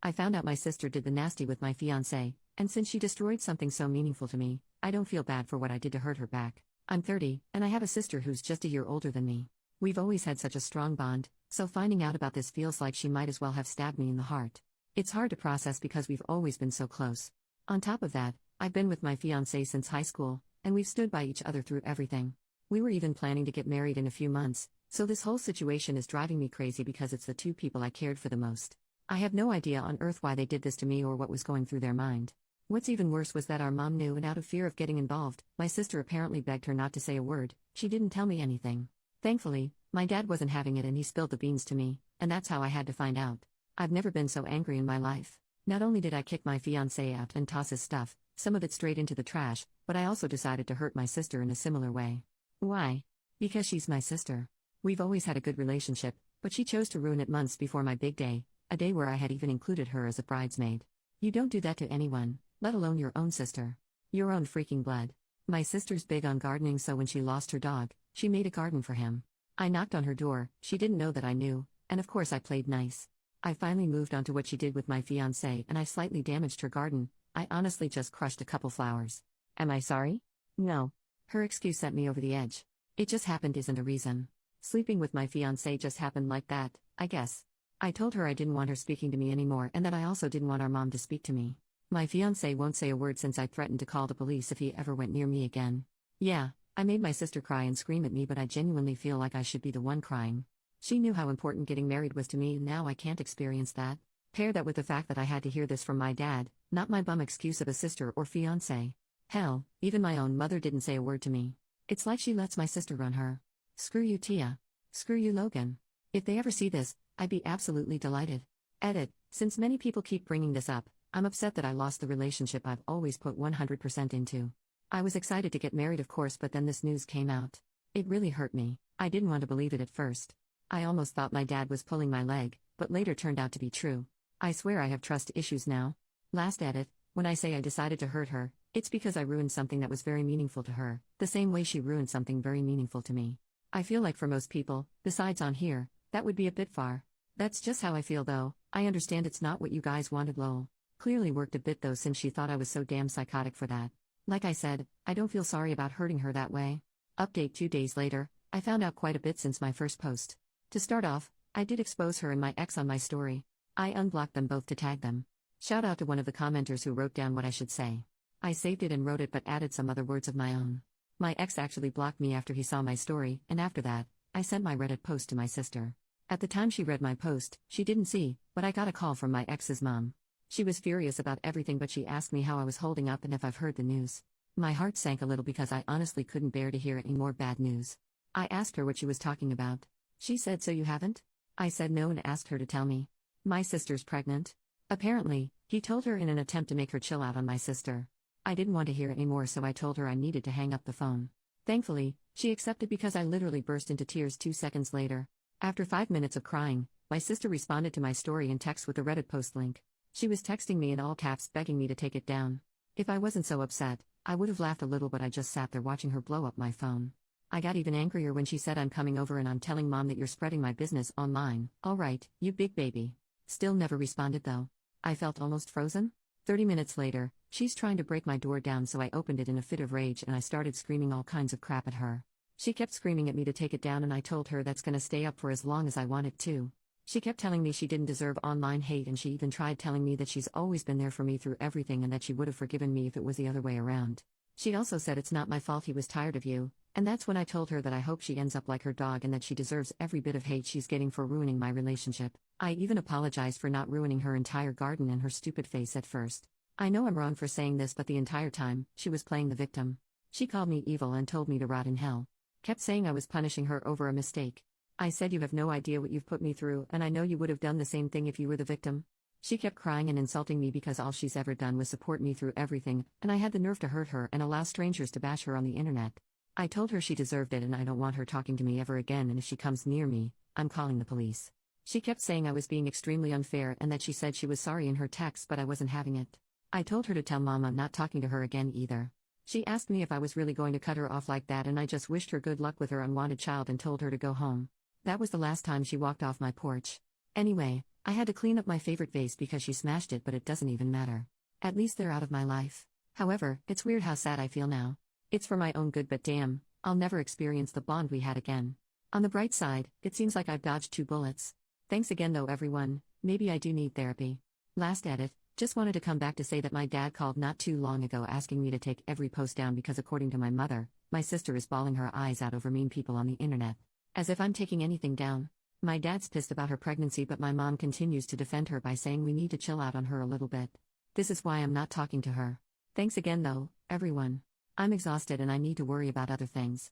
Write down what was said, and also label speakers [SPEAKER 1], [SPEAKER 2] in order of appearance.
[SPEAKER 1] I found out my sister did the nasty with my fiancé, and since she destroyed something so meaningful to me, I don't feel bad for what I did to hurt her back. I'm 30, and I have a sister who's just a year older than me. We've always had such a strong bond, so finding out about this feels like she might as well have stabbed me in the heart. It's hard to process because we've always been so close. On top of that, I've been with my fiancé since high school, and we've stood by each other through everything. We were even planning to get married in a few months, so this whole situation is driving me crazy because it's the two people I cared for the most. I have no idea on earth why they did this to me or what was going through their mind. What's even worse was that our mom knew, and out of fear of getting involved, my sister apparently begged her not to say a word. She didn't tell me anything. Thankfully, my dad wasn't having it and he spilled the beans to me, and that's how I had to find out. I've never been so angry in my life. Not only did I kick my fiancé out and toss his stuff, some of it straight into the trash, but I also decided to hurt my sister in a similar way. Why? Because she's my sister. We've always had a good relationship, but she chose to ruin it months before my big day, a day where I had even included her as a bridesmaid. You don't do that to anyone, let alone your own sister. Your own freaking blood. My sister's big on gardening, so when she lost her dog, she made a garden for him. I knocked on her door, she didn't know that I knew, and of course I played nice. I finally moved on to what she did with my fiancé, and I slightly damaged her garden. I honestly just crushed a couple flowers. Am I sorry? No. Her excuse sent me over the edge. It just happened isn't a reason. Sleeping with my fiancé just happened like that, I guess. I told her I didn't want her speaking to me anymore and that I also didn't want our mom to speak to me. My fiancé won't say a word since I threatened to call the police if he ever went near me again. Yeah, I made my sister cry and scream at me, but I genuinely feel like I should be the one crying. She knew how important getting married was to me, and now I can't experience that. Pair that with the fact that I had to hear this from my dad, not my bum excuse of a sister or fiancé. Hell, even my own mother didn't say a word to me. It's like she lets my sister run her. Screw you, Tia. Screw you, Logan. If they ever see this, I'd be absolutely delighted. Edit. Since many people keep bringing this up, I'm upset that I lost the relationship I've always put 100% into. I was excited to get married, of course, but then this news came out. It really hurt me. I didn't want to believe it at first. I almost thought my dad was pulling my leg, but later turned out to be true. I swear I have trust issues now. Last edit. When I say I decided to hurt her, it's because I ruined something that was very meaningful to her, the same way she ruined something very meaningful to me. I feel like for most people, besides on here, that would be a bit far. That's just how I feel though. I understand it's not what you guys wanted, lol. Clearly worked a bit though, since she thought I was so damn psychotic for that. Like I said, I don't feel sorry about hurting her that way. Update 2 days later, I found out quite a bit since my first post. To start off, I did expose her and my ex on my story. I unblocked them both to tag them. Shout out to one of the commenters who wrote down what I should say. I saved it and wrote it but added some other words of my own. My ex actually blocked me after he saw my story, and after that, I sent my Reddit post to my sister. At the time she read my post, she didn't see, but I got a call from my ex's mom. She was furious about everything, but she asked me how I was holding up and if I've heard the news. My heart sank a little because I honestly couldn't bear to hear any more bad news. I asked her what she was talking about. She said, "So you haven't?" I said no and asked her to tell me. My sister's pregnant. Apparently, he told her in an attempt to make her chill out on my sister. I didn't want to hear anymore, so I told her I needed to hang up the phone. Thankfully, she accepted because I literally burst into tears 2 seconds later. After 5 minutes of crying, my sister responded to my story in text with a Reddit post link. She was texting me in all caps begging me to take it down. If I wasn't so upset, I would have laughed a little, but I just sat there watching her blow up my phone. I got even angrier when she said, "I'm coming over and I'm telling mom that you're spreading my business online." Alright, you big baby. Still never responded though. I felt almost frozen. 30 minutes later, she's trying to break my door down, so I opened it in a fit of rage and I started screaming all kinds of crap at her. She kept screaming at me to take it down and I told her that's gonna stay up for as long as I want it to. She kept telling me she didn't deserve online hate, and she even tried telling me that she's always been there for me through everything and that she would have forgiven me if it was the other way around. She also said it's not my fault he was tired of you, and that's when I told her that I hope she ends up like her dog and that she deserves every bit of hate she's getting for ruining my relationship. I even apologized for not ruining her entire garden and her stupid face at first. I know I'm wrong for saying this, but the entire time, she was playing the victim. She called me evil and told me to rot in hell. Kept saying I was punishing her over a mistake. I said, "You have no idea what you've put me through, and I know you would have done the same thing if you were the victim." She kept crying and insulting me because all she's ever done was support me through everything, and I had the nerve to hurt her and allow strangers to bash her on the internet. I told her she deserved it and I don't want her talking to me ever again, and if she comes near me, I'm calling the police. She kept saying I was being extremely unfair and that she said she was sorry in her text, but I wasn't having it. I told her to tell mom I'm not talking to her again either. She asked me if I was really going to cut her off like that, and I just wished her good luck with her unwanted child and told her to go home. That was the last time she walked off my porch. Anyway, I had to clean up my favorite vase because she smashed it, but it doesn't even matter. At least they're out of my life. However, it's weird how sad I feel now. It's for my own good, but damn, I'll never experience the bond we had again. On the bright side, it seems like I've dodged 2 bullets. Thanks again though everyone, maybe I do need therapy. Last edit, just wanted to come back to say that my dad called not too long ago asking me to take every post down because according to my mother, my sister is bawling her eyes out over mean people on the internet. As if I'm taking anything down. My dad's pissed about her pregnancy, but my mom continues to defend her by saying we need to chill out on her a little bit. This is why I'm not talking to her. Thanks again though, everyone. I'm exhausted and I need to worry about other things.